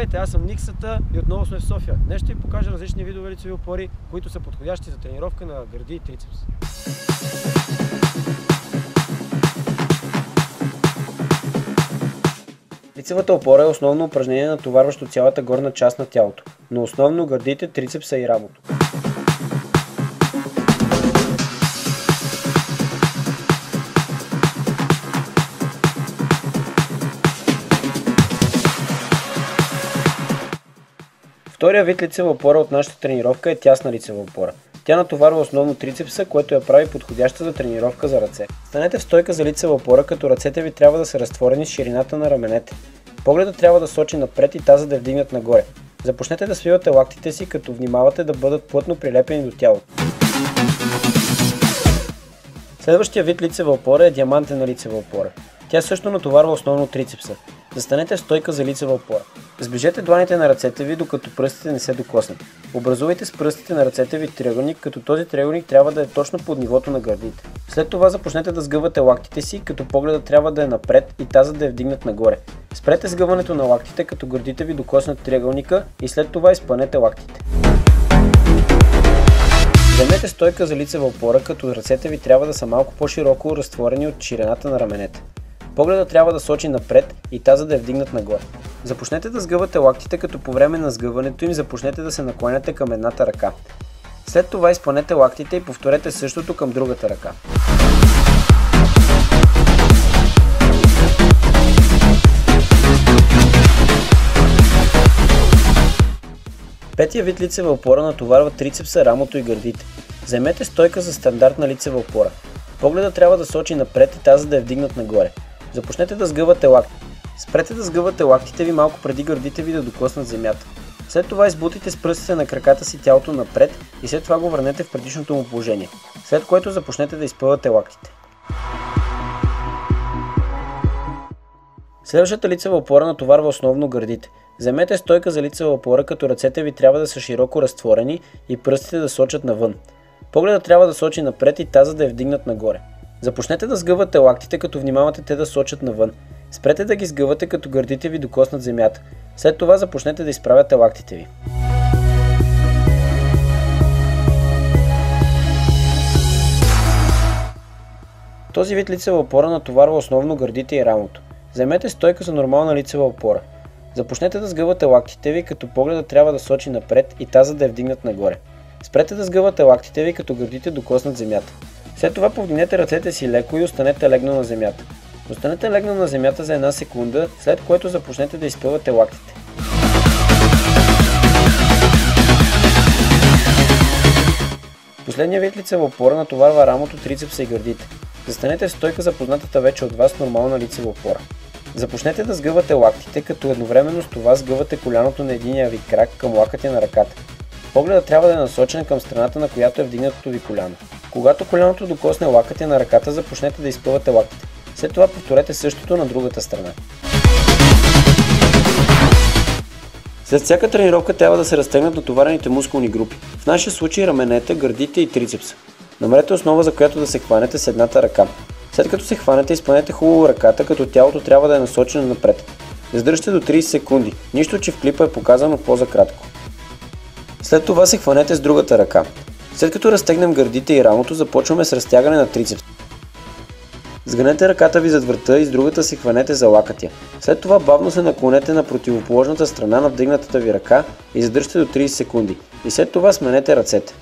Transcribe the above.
Здравейте, аз съм Никсата и отново сме в София. Днес ще ви покажа различни видове лицеви опори, които са подходящи за тренировка на гърди и трицепс. Лицевата опора е основно упражнение, натоварващо цялата горна част на тялото, но основно гърдите, трицепса и рамото. Втория вид лицева опора от нашата тренировка е тясна лицева опора. Тя натоварва основно трицепса, което я прави подходяща за тренировка за ръце. Станете в стойка за лицева опора, като ръцете ви трябва да са разтворени с ширината на раменете. Погледът трябва да сочи напред и таза да е вдигнат нагоре. Започнете да свивате лактите си, като внимавате да бъдат плътно прилепени до тялото. Следващия вид лицева опора е диамантена лицева опора. Тя също натоварва основно трицепса. Застанете в стойка за лицева опора. Сближете дланите на ръцете ви, докато пръстите не се докоснат. Образувайте с пръстите на ръцете ви триъгълник, като този триъгълник трябва да е точно под нивото на гърдите. След това започнете да сгъвате лактите си, като погледът трябва да е напред и тазът да е вдигнат нагоре. Спрете сгъването на лактите, като гърдите ви докоснат триъгълника и след това изпънете лактите. Вземете стойка за лицева опора, като ръцете ви трябва да са малко по-широко разтворени от ширината на раменете. Погледът трябва да сочи напред и таза да е вдигнат нагоре. Започнете да сгъвате лактите, като по време на сгъването им започнете да се наклоняте към едната ръка. След това изпънете лактите и повторете същото към другата ръка. Петия вид лицева опора натоварва трицепса, рамото и гърдите. Вземете стойка за стандартна лицева опора. Погледът трябва да сочи напред и таза да е вдигнат нагоре. Започнете да сгъвате лакти. Спрете да сгъвате лактите ви малко преди гърдите ви да докоснат земята. След това избутайте с пръстите на краката си тялото напред и след това го върнете в предишното му положение, след което започнете да изпъвате лактите. Следващата лицева опора натоварва основно гърдите. Вземете стойка за лицева опора, като ръцете ви трябва да са широко разтворени и пръстите да сочат навън. Погледът трябва да сочи напред и таза да е вдигнат нагоре. Започнете да сгъвате лактите, като внимавате те да сочат навън. Спрете да ги сгъвате, като гърдите ви докоснат земята. След това започнете да изправяте лактите ви. Този вид лицева опора натоварва основно гърдите и рамото. Вземете стойка за нормална лицева опора. Започнете да сгъвате лактите ви, като погледът трябва да сочи напред и таза да е вдигнат нагоре. Спрете да сгъвате лактите ви, като гърдите докоснат земята. След това повдигнете ръцете си леко и останете легнал на земята. Останете легнал на земята за една секунда, след което започнете да изпъвате лактите. Последният вид лицева опора натоварва рамото, трицепса и гърдите. Застанете в стойка за познатата вече от вас нормална лицева опора. Започнете да сгъвате лактите, като едновременно с това сгъвате коляното на единия ви крак към лакътя на ръката. Погледът трябва да е насочен към страната, на която е вдигнатото ви коляно. Когато коляното докосне лакътя на ръката, започнете да изпъвате лактите. След това повторете същото на другата страна. След всяка тренировка трябва да се разтегнат натоварените мускулни групи. В нашия случай раменете, гърдите и трицепса. Намерете основа, за която да се хванете с едната ръка. След като се хванете, изпънете хубаво ръката, като тялото трябва да е насочено напред. Задържте до 30 секунди, нищо че в клипа е показано по-за кратко. След това се хванете с другата ръка. След като разтегнем гърдите и рамото, започваме с разтягане на трицепс. Сгънете ръката ви зад врата и с другата се хванете за лакътя. След това бавно се наклонете на противоположната страна на вдигнатата ви ръка и задържте до 30 секунди. И след това сменете ръцете.